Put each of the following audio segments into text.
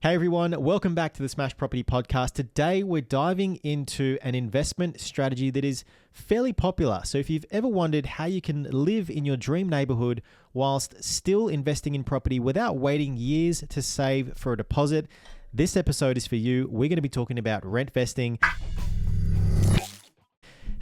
Hey everyone, welcome back to the Smash Property Podcast. Today we're diving into an investment strategy that is fairly popular. So if you've ever wondered how you can live in your dream neighborhood whilst still investing in property without waiting years to save for a deposit, this episode is for you. We're going to be talking about rentvesting.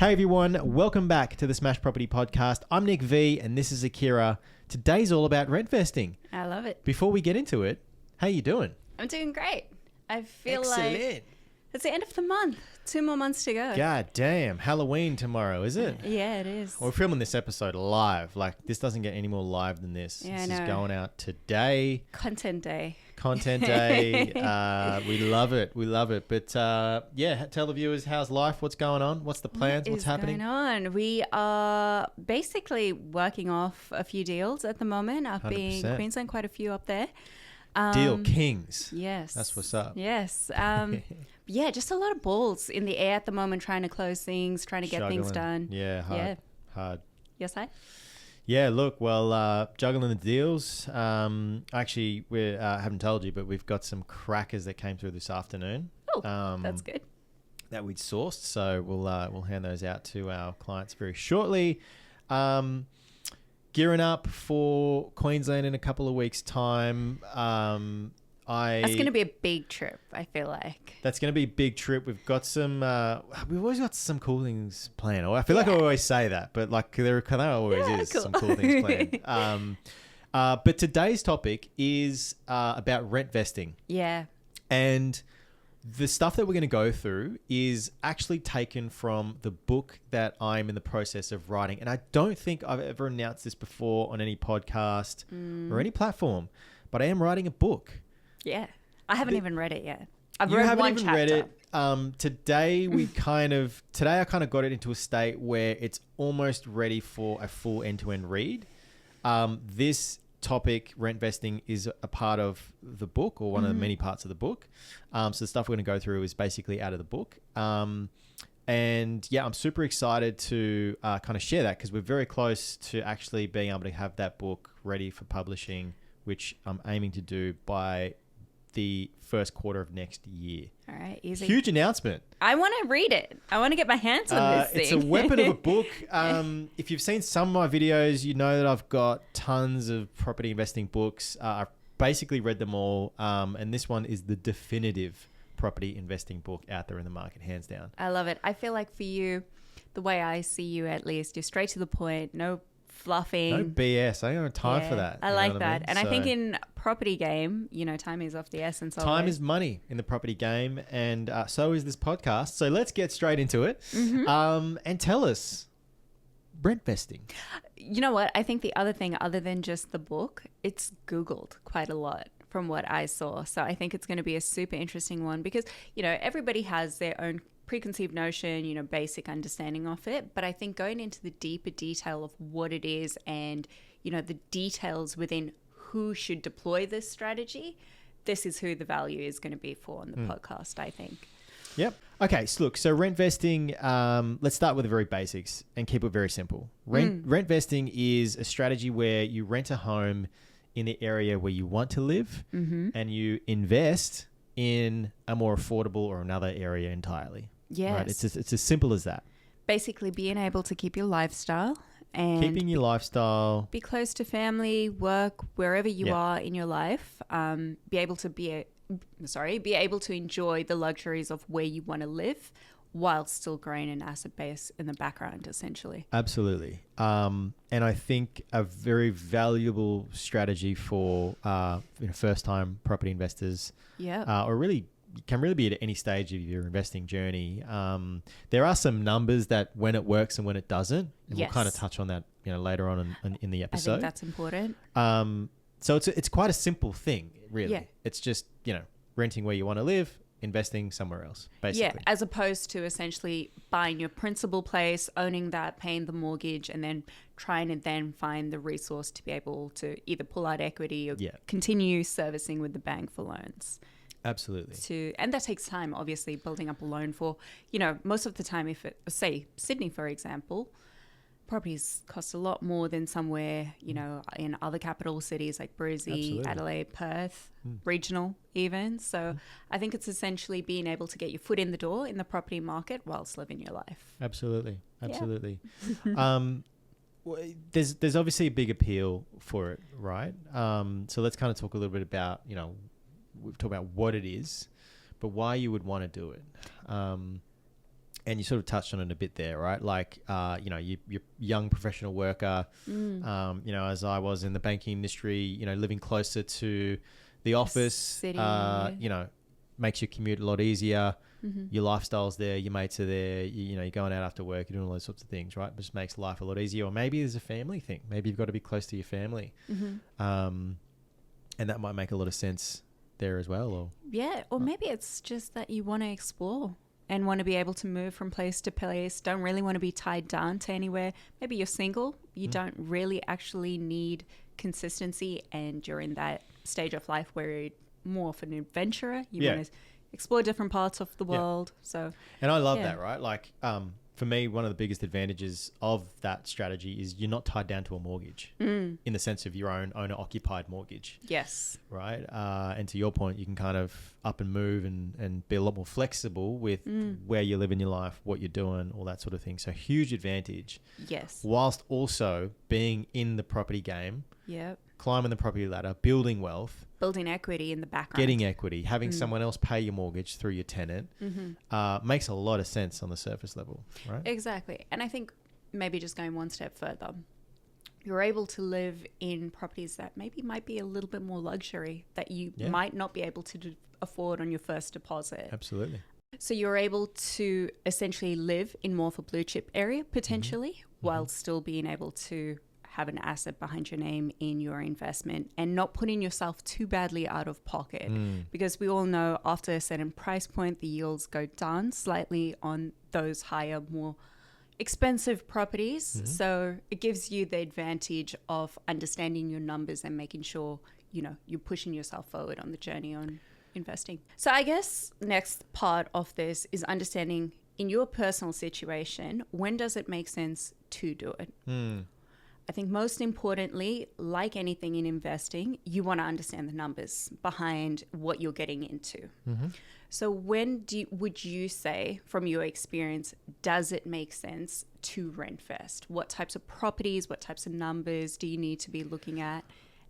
Hey everyone, welcome back to the Smash Property Podcast. I'm Nick V and this is Akira. Today's all about rentvesting. I love it. Before we get into it, how you doing? I'm doing great. I feel Excellent. like it's the end of the month. 2 more months to go. God damn. Halloween tomorrow, is it? Yeah, it is. Well, we're filming this episode live. Like, this doesn't get any more live than this. Yeah, this I is know. going out today. Content day. Content day. We love it. We love it. But yeah, tell the viewers, how's life? What's going on? What's the plans? What's happening? Going on? We are basically working off a few deals at the moment. Up in 100%. Queensland, quite a few up there. Deal Kings. Yes. That's what's up. Yes. Yeah, just a lot of balls in the air at the moment, trying to close things, trying to get things Juggling. done. Yeah, hard. Yes, I? Yeah, look, well, juggling the deals. Actually, we haven't told you, but we've got some crackers that came through this afternoon. Oh, that's good. That we'd sourced, so we'll hand those out to our clients very shortly. Gearing up for Queensland in a couple of weeks' time. That's going to be a big trip, I feel like. That's going to be a big trip. We've got some. We've always got some cool things planned. I feel like I always say that, but like there always is cool. some cool things planned. But today's topic is about rentvesting. Yeah. And the stuff that we're going to go through is actually taken from the book that I'm in the process of writing. And I don't think I've ever announced this before on any podcast or any platform, but I am writing a book. Yeah. I haven't even read it yet. I've You read haven't one even chapter. read it. Today I kind of got it into a state where it's almost ready for a full end-to-end read. This topic, rentvesting, is a part of the book, or one of the many parts of the book. So the stuff we're going to go through is basically out of the book. And yeah, I'm super excited to kind of share that, because we're very close to actually being able to have that book ready for publishing, which I'm aiming to do by the first quarter of next year. All right, easy. Huge announcement. I want to read it. I want to get my hands on this thing. It's a weapon of a book. If you've seen some of my videos, you know that I've got tons of property investing books. I've basically read them all. And this one is the definitive property investing book out there in the market, hands down. I love it. I feel like for you, the way I see you at least, you're straight to the point, no fluffing. No BS. I don't have time for that. I You know like what that. mean? And I think in property game, time is of the essence. Time is money in the property game, and so is this podcast. So let's get straight into it. And tell us, rentvesting. You know what? I think the other thing, other than just the book, it's Googled quite a lot from what I saw. So I think it's going to be a super interesting one because, everybody has their own preconceived notion, basic understanding of it. But I think going into the deeper detail of what it is and, the details within who should deploy this strategy, this is who the value is going to be for on the podcast, I think. Yep. Okay. So look, so rentvesting, let's start with the very basics and keep it very simple. Rentvesting is a strategy where you rent a home in the area where you want to live and you invest in a more affordable or another area entirely. Yes. Right? It's as simple as that. Basically being able to keep your lifestyle and keeping your lifestyle, be close to family, work, wherever you are in your life, be able to enjoy the luxuries of where you want to live while still growing an asset base in the background, essentially. Absolutely. And I think a very valuable strategy for first-time property investors, or really can really be at any stage of your investing journey. There are some numbers that when it works and when it doesn't, and we'll kind of touch on that later on in the episode. I think that's important. So it's quite a simple thing, really. Yeah. It's just renting where you want to live, investing somewhere else, basically. Yeah, as opposed to essentially buying your principal place, owning that, paying the mortgage, and then trying to then find the resource to be able to either pull out equity or continue servicing with the bank for loans. Absolutely. And that takes time, obviously, building up a loan for, most of the time, if it, say, Sydney, for example, properties cost a lot more than somewhere, in other capital cities like Brizzy, Absolutely. Adelaide, Perth, regional even. So I think it's essentially being able to get your foot in the door in the property market whilst living your life. Absolutely. There's obviously a big appeal for it, right? So let's kind of talk a little bit about, we've talked about what it is, but why you would want to do it. And you sort of touched on it a bit there, right? Like, you're a young professional worker, as I was in the banking industry, living closer to the office, city. Makes your commute a lot easier. Your lifestyle's there, your mates are there, you're going out after work, you're doing all those sorts of things, right? It just makes life a lot easier. Or maybe there's a family thing. Maybe you've got to be close to your family. And that might make a lot of sense there as well. Or maybe it's just that you want to explore and want to be able to move from place to place, don't really want to be tied down to anywhere. Maybe you're single, you don't really actually need consistency, and you're in that stage of life where you're more of an adventurer. You want to explore different parts of the world. And I love that, right? Like, for me, one of the biggest advantages of that strategy is you're not tied down to a mortgage in the sense of your own owner-occupied mortgage. Yes. Right? And to your point, you can kind of up and move and be a lot more flexible with where you live in your life, what you're doing, all that sort of thing. So huge advantage. Yes. Whilst also being in the property game, climbing the property ladder, building wealth, building equity in the background, getting equity, having someone else pay your mortgage through your tenant, makes a lot of sense on the surface level, right? Exactly. And I think maybe just going one step further, you're able to live in properties that maybe might be a little bit more luxury that you might not be able to afford on your first deposit. Absolutely. So you're able to essentially live in more of a blue chip area potentially, while still being able to have an asset behind your name in your investment and not putting yourself too badly out of pocket. Because we all know after a certain price point, the yields go down slightly on those higher, more expensive properties. So it gives you the advantage of understanding your numbers and making sure, you're pushing yourself forward on the journey on investing. So I guess next part of this is understanding in your personal situation, when does it make sense to do it? I think most importantly, like anything in investing, you want to understand the numbers behind what you're getting into. So when would you say, from your experience, does it make sense to rentvest? What types of properties, what types of numbers do you need to be looking at?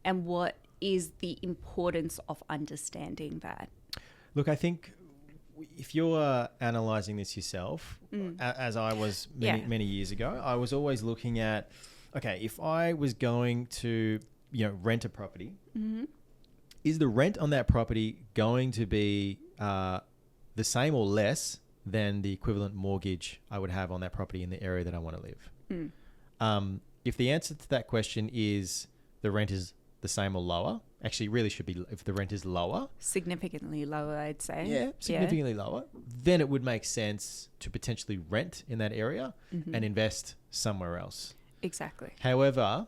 And what is the importance of understanding that? Look, I think if you're analysing this yourself, as I was many years ago, I was always looking at, okay, if I was going to, rent a property, is the rent on that property going to be the same or less than the equivalent mortgage I would have on that property in the area that I want to live? If the answer to that question is the rent is the same or lower, actually really should be, if the rent is lower. Significantly lower, I'd say. Yeah, significantly lower. Then it would make sense to potentially rent in that area and invest somewhere else. Exactly. However,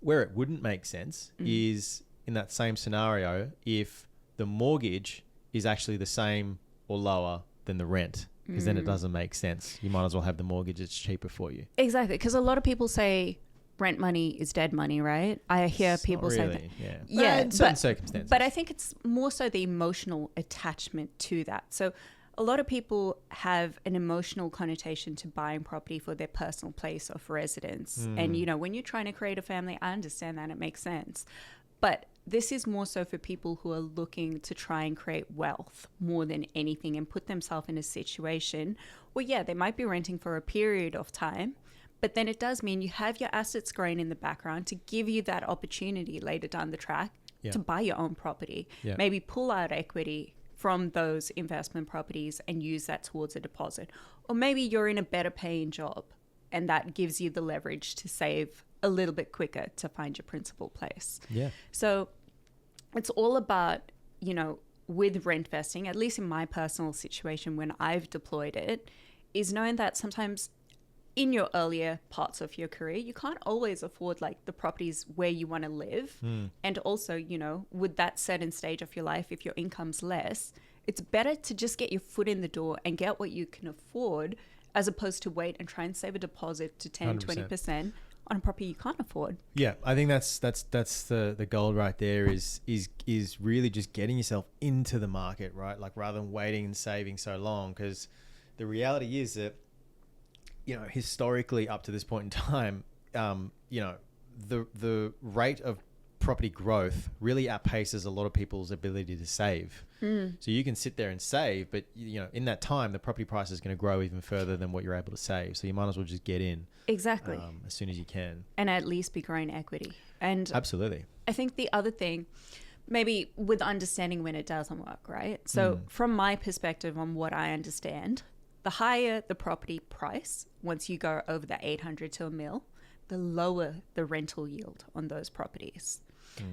where it wouldn't make sense is in that same scenario if the mortgage is actually the same or lower than the rent, because then it doesn't make sense. You might as well have the mortgage. It's cheaper for you. Exactly, because a lot of people say rent money is dead money, right? I hear people say that. Yeah, in certain circumstances. But I think it's more so the emotional attachment to that. So a lot of people have an emotional connotation to buying property for their personal place of residence. And, when you're trying to create a family, I understand that. It makes sense. But this is more so for people who are looking to try and create wealth more than anything and put themselves in a situation where, they might be renting for a period of time, but then it does mean you have your assets growing in the background to give you that opportunity later down the track to buy your own property, maybe pull out equity from those investment properties and use that towards a deposit. Or maybe you're in a better paying job and that gives you the leverage to save a little bit quicker to find your principal place. So it's all about, with rentvesting, at least in my personal situation when I've deployed it, is knowing that sometimes in your earlier parts of your career, you can't always afford like the properties where you want to live. And also, with that certain stage of your life, if your income's less, it's better to just get your foot in the door and get what you can afford as opposed to wait and try and save a deposit to 10, 100%. 20% on a property you can't afford. Yeah, I think that's the goal right there is really just getting yourself into the market, right? Like rather than waiting and saving so long, because the reality is that, you know, historically up to this point in time, you know, the rate of property growth really outpaces a lot of people's ability to save. So you can sit there and save, but you know, in that time, the property price is going to grow even further than what you're able to save. So you might as well just get in Exactly. as soon as you can. And at least be growing equity. And Absolutely. I think the other thing, maybe with understanding when it doesn't work, right? So from my perspective on what I understand, the higher the property price, once you go over the 800 to a mil, the lower the rental yield on those properties.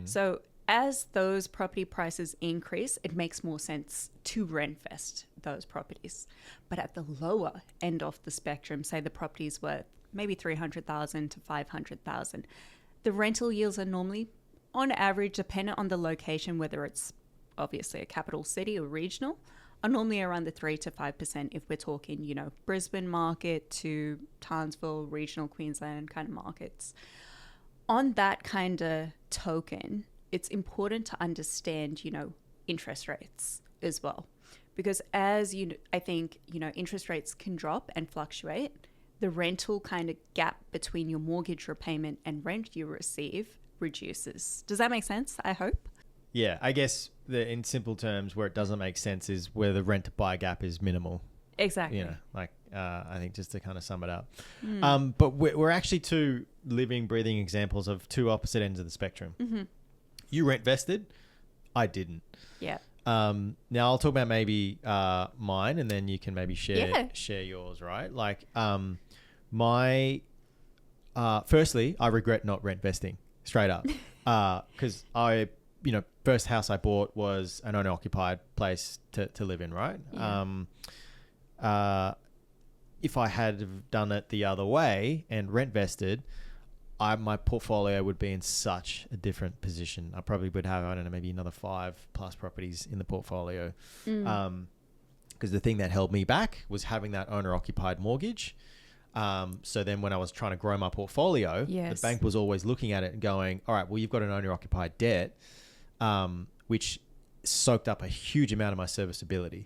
So as those property prices increase, it makes more sense to rentvest those properties. But at the lower end of the spectrum, say the property is worth maybe 300,000 to 500,000, the rental yields are normally, on average, dependent on the location, whether it's obviously a capital city or regional, are normally around the 3 to 5% if we're talking, you know, Brisbane market to Townsville, regional Queensland kind of markets. On that kind of token, it's important to understand, you know, interest rates as well. Because as you, I think, you know, interest rates can drop and fluctuate, the rental kind of gap between your mortgage repayment and rent you receive reduces. Does that make sense? I hope. Yeah, I guess in simple terms, where it doesn't make sense is where the rent to buy gap is minimal. Exactly. You know, like I think just to kind of sum it up. But we're actually two living, breathing examples of two opposite ends of the spectrum. You rent vested, I didn't. Yeah. Now I'll talk about maybe mine, and then you can maybe share yours, right? Like firstly, I regret not rent vesting straight up because you know, first house I bought was an owner occupied place to live in, right? Yeah. If I had done it the other way and rent vested, my portfolio would be in such a different position. I probably would have, I don't know, maybe another 5+ properties in the portfolio. Because the thing that held me back was having that owner occupied mortgage. So then when I was trying to grow my portfolio, the bank was always looking at it and going, all right, well, you've got an owner occupied debt, which soaked up a huge amount of my serviceability.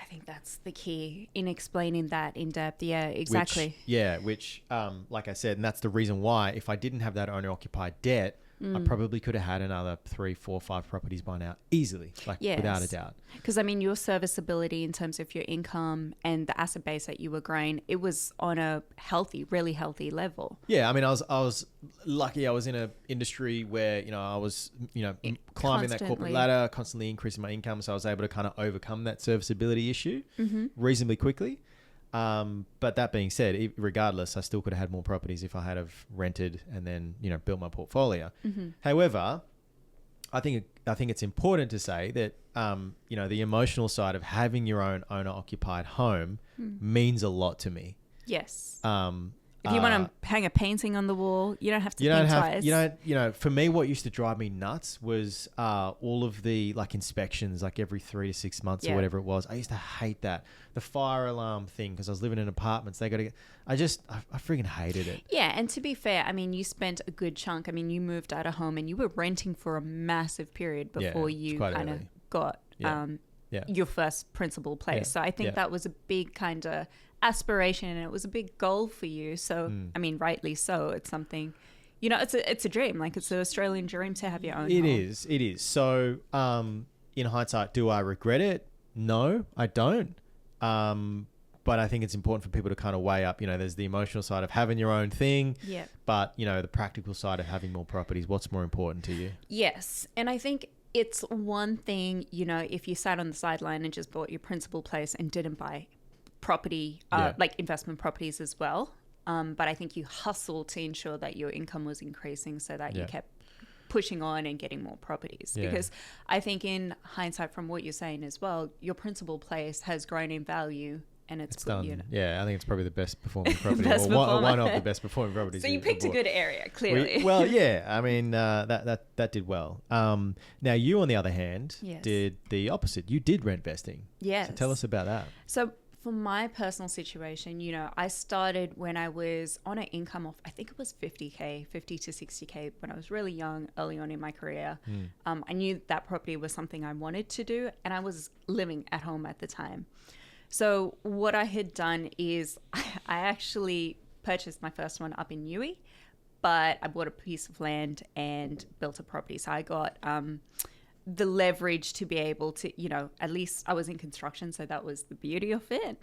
I think that's the key in explaining that in depth. Yeah, exactly. Which, like I said, and that's the reason why if I didn't have that owner occupied debt, I probably could have had another 3, 4, 5 properties by now easily, without a doubt. Because I mean, your serviceability in terms of your income and the asset base that you were growing, it was on a healthy, really healthy level. Yeah, I mean, I was lucky. I was in an industry where, you know, I was, you know, climbing that corporate ladder, constantly increasing my income, so I was able to kind of overcome that serviceability issue reasonably quickly. But that being said, regardless, I still could have had more properties if I had have rented and then, you know, built my portfolio. However, I think it's important to say that, you know, the emotional side of having your own owner occupied home means a lot to me. Yes. If you want to hang a painting on the wall, you don't have to think twice. You know, for me, what used to drive me nuts was all of the like inspections, like every 3 to 6 months or whatever it was. I used to hate that. The fire alarm thing, because I was living in apartments. They got to get. I freaking hated it. Yeah, and to be fair, I mean, you spent a good chunk. I mean, you moved out of home and you were renting for a massive period before you kind of got your first principal place. Yeah. So I think that was a big kind of aspiration, and it was a big goal for you. So I mean, rightly so. It's something, you know, it's a dream. Like, it's an Australian dream to have your own home. It is. So in hindsight, do I regret it? No, I don't. But I think it's important for people to kind of weigh up, you know, there's the emotional side of having your own thing, but, you know, the practical side of having more properties. What's more important to you? Yes. And I think it's one thing, you know, if you sat on the sideline and just bought your principal place and didn't buy property, like investment properties as well. But I think you hustled to ensure that your income was increasing so that you kept pushing on and getting more properties. Because I think in hindsight, from what you're saying as well, your principal place has grown in value. And it's done. You know. Yeah, I think it's probably the best performing property, one of the best performing properties. So you picked a good area, clearly. Well, yeah. I mean, that did well. Now you, on the other hand, did the opposite. You did rent vesting. Yes. So tell us about that. So for my personal situation, you know, I started when I was on an income of, I think it was 50K, 50 to 60K when I was really young, early on in my career. I knew that property was something I wanted to do, and I was living at home at the time. So what I had done is I actually purchased my first one up in Newey, but I bought a piece of land and built a property. So I got the leverage to be able to, you know, at least I was in construction, so that was the beauty of it.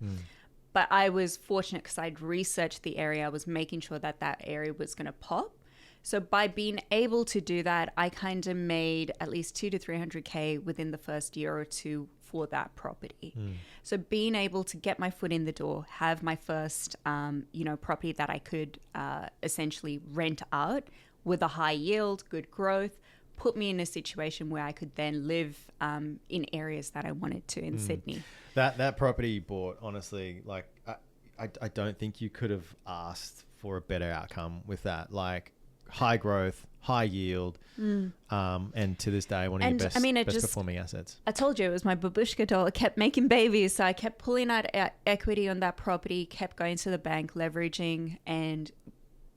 But I was fortunate because I'd researched the area. I was making sure that that area was going to pop. So by being able to do that, I kind of made at least 200 to 300K within the first year or two for that property. So being able to get my foot in the door, have my first, you know, property that I could essentially rent out with a high yield, good growth, put me in a situation where I could then live in areas that I wanted to in Sydney. That property you bought, honestly, like I don't think you could have asked for a better outcome with that. Like high growth, high yield, and to this day, one of your best performing assets. I told you it was my babushka doll. It kept making babies, so I kept pulling out equity on that property, kept going to the bank, leveraging, and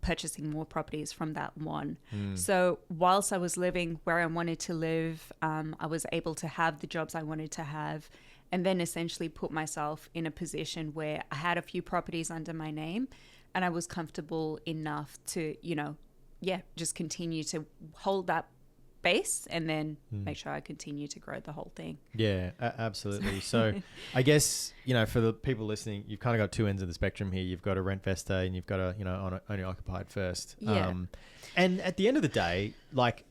purchasing more properties from that one. So whilst I was living where I wanted to live, I was able to have the jobs I wanted to have, and then essentially put myself in a position where I had a few properties under my name, and I was comfortable enough to, you know, just continue to hold that base and then make sure I continue to grow the whole thing. Yeah, absolutely. So I guess, you know, for the people listening, you've kind of got two ends of the spectrum here. You've got a Rentvestor and you've got a, you know, owner occupied first. Yeah. And at the end of the day, like,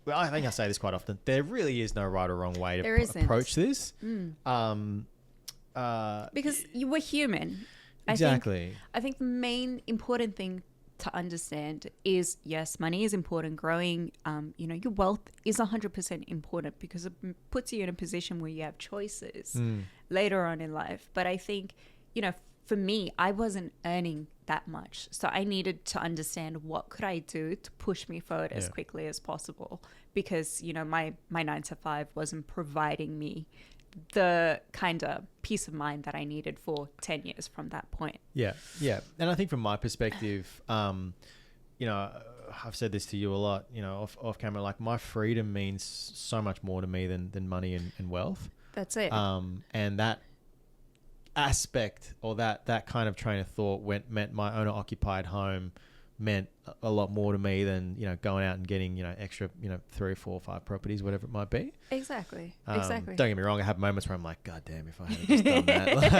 well, I think I say this quite often, there really is no right or wrong way to approach this. Because you were human. Exactly. I think the main important thing to understand is, yes, money is important. Growing, you know, your wealth is 100% important because it puts you in a position where you have choices later on in life. But I think, you know, for me, I wasn't earning that much. So I needed to understand what could I do to push me forward as quickly as possible, because, you know, my 9 to 5 wasn't providing me the kind of peace of mind that I needed for 10 years from that point. Yeah. And I think from my perspective, you know, I've said this to you a lot, you know, off camera, like my freedom means so much more to me than money and wealth. That's it. And that aspect or that kind of train of thought meant my owner occupied home meant a lot more to me than, you know, going out and getting, you know, extra, you know, 3 or 4 or 5 properties, whatever it might be. Exactly. Don't get me wrong. I have moments where I'm like, God damn, if I had just done that. Like,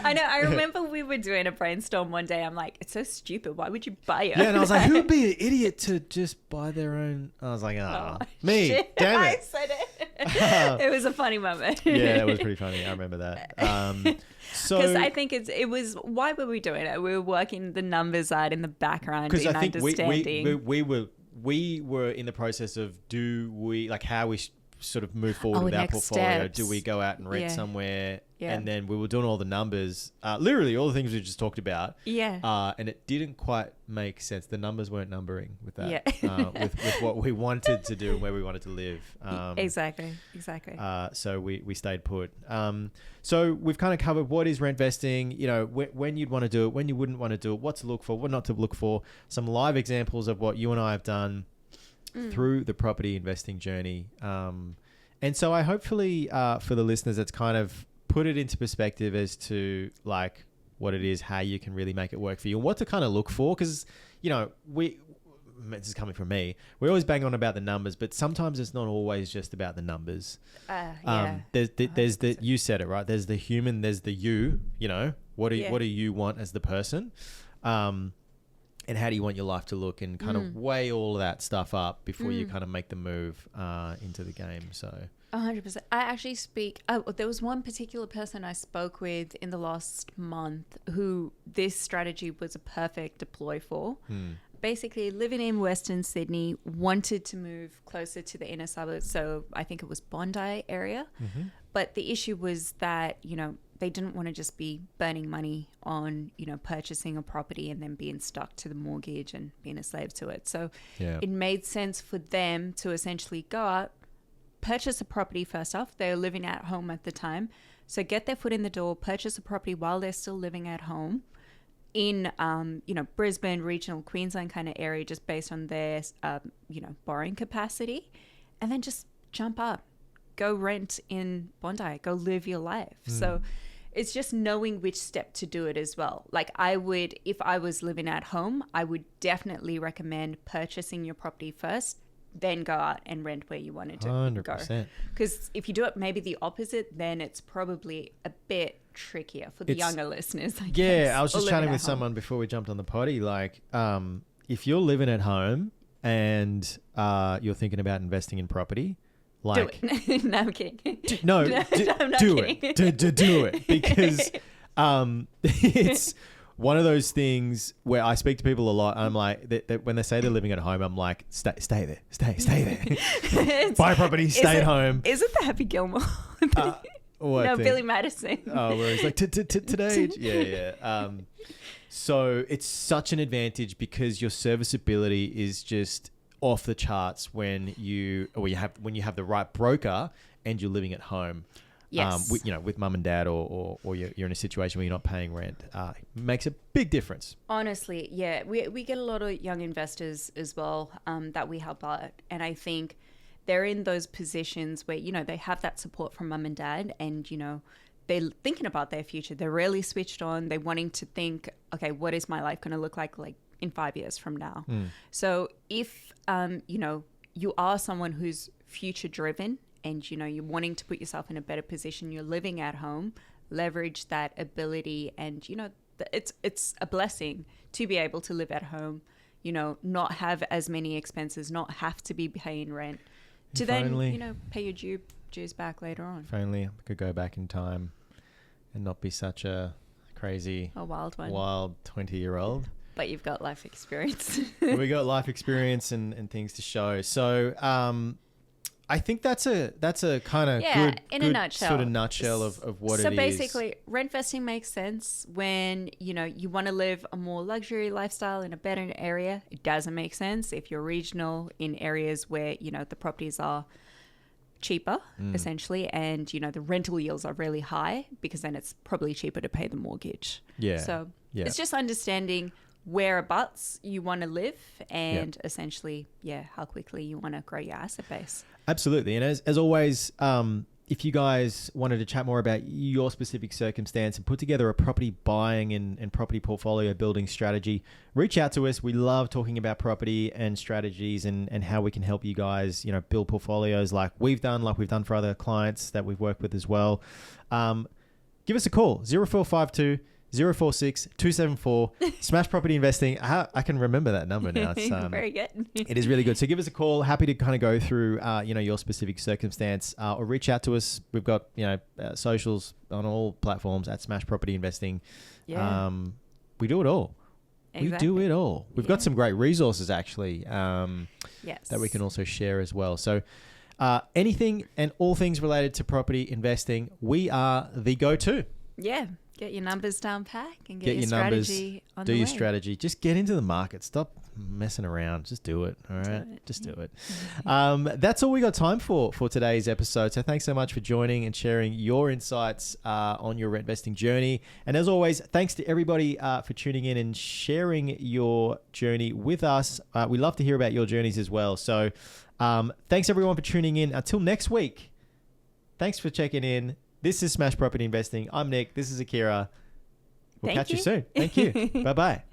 I know. I remember we were doing a brainstorm one day. I'm like, it's so stupid. Why would you buy it? Yeah. And I was like, who would be an idiot to just buy their own? I was like, me. Shit. Damn it. I said it. It was a funny moment. Yeah, it was pretty funny. I remember that. So because I think it was, why were we doing it? We were working the numbers out in the background in I think understanding. we were in the process of how we sort of move forward with our portfolio. Steps. Do we go out and rent somewhere? Yeah. And then we were doing all the numbers, literally all the things we just talked about. Yeah. And it didn't quite make sense. The numbers weren't numbering with that. Yeah. With what we wanted to do and where we wanted to live. Exactly. So we stayed put. So we've kind of covered what is Rentvesting, you know, when you'd want to do it, when you wouldn't want to do it, what to look for, what not to look for, some live examples of what you and I have done through the property investing journey. And so I hopefully for the listeners, it's kind of put it into perspective as to like what it is, how you can really make it work for you and what to kind of look for. Because, you know, this is coming from me, we always bang on about the numbers, but sometimes it's not always just about the numbers. There's the, you said it, right? There's the human, there's the you know, what do you want as the person? And how do you want your life to look, and kind of weigh all of that stuff up before you kind of make the move into the game. So 100%. I actually there was one particular person I spoke with in the last month who this strategy was a perfect deploy for. Basically living in Western Sydney, wanted to move closer to the inner suburbs. So I think it was Bondi area. But the issue was that, you know, they didn't want to just be burning money on, you know, purchasing a property and then being stuck to the mortgage and being a slave to it. So it made sense for them to essentially go out, purchase a property first off. They're living at home at the time. So get their foot in the door, purchase a property while they're still living at home in, Brisbane, regional Queensland kind of area, just based on their, borrowing capacity. And then just jump up, go rent in Bondi, go live your life. So it's just knowing which step to do it as well. Like if I was living at home, I would definitely recommend purchasing your property first, then go out and rent where you wanted to 100%. go. Because if you do it maybe the opposite, then it's probably a bit trickier for the younger listeners, I guess. Yeah, I was just chatting with home. someone before we jumped on the potty. Like, if you're living at home and you're thinking about investing in property, like, do it. No, I'm kidding. I'm not do kidding. it. Do it because it's one of those things where I speak to people a lot. I'm like, that when they say they're living at home, I'm like, stay there, stay there. Buy a property, stay at home. Is it the Happy Gilmore? No, Billy Madison. Oh, where he's like, today. Yeah. So it's such an advantage because your serviceability is just off the charts when you have the right broker and you're living at home. Yes. With mum and dad or you're in a situation where you're not paying rent. It makes a big difference. Honestly, yeah. We get a lot of young investors as well that we help out. And I think they're in those positions where, they have that support from mum and dad and, they're thinking about their future. They're really switched on. They're wanting to think, okay, what is my life going to look like in 5 years from now? So if, you are someone who's future driven and, you're wanting to put yourself in a better position, you're living at home, leverage that ability. And, it's a blessing to be able to live at home, not have as many expenses, not have to be paying rent to then, pay your dues back later on. If only I could go back in time and not be such a crazy, wild 20-year-old. But you've got life experience. We got life experience and things to show. So I think that's a kind of good a nutshell. Sort of nutshell of what it is. So basically, rentvesting makes sense when you want to live a more luxury lifestyle in a better area. It doesn't make sense if you're regional in areas where the properties are cheaper essentially, and the rental yields are really high, because then it's probably cheaper to pay the mortgage. So it's just understanding whereabouts you want to live and essentially how quickly you want to grow your asset base. Absolutely. And as always, if you guys wanted to chat more about your specific circumstance and put together a property buying and property portfolio building strategy, reach out to us. We love talking about property and strategies and how we can help you guys, build portfolios like we've done for other clients that we've worked with as well. Give us a call, 0452 046 274. Smash Property Investing. I can remember that number now. It's, very good. It is really good. So give us a call. Happy to kind of go through, your specific circumstance, or reach out to us. We've got, socials on all platforms at Smash Property Investing. Yeah. We do it all. Exactly. We do it all. We've got some great resources actually, yes, that we can also share as well. So anything and all things related to property investing, we are the go-to. Yeah. Get your numbers down pat and get your strategy on the way. Do your strategy. Just get into the market. Stop messing around. Just do it. All right. Just do it. That's all we got time for today's episode. So thanks so much for joining and sharing your insights on your rentvesting journey. And as always, thanks to everybody for tuning in and sharing your journey with us. We love to hear about your journeys as well. So thanks everyone for tuning in. Until next week, thanks for checking in. This is Smash Property Investing. I'm Nick. This is Akira. We'll catch you soon. Thank you. Bye-bye.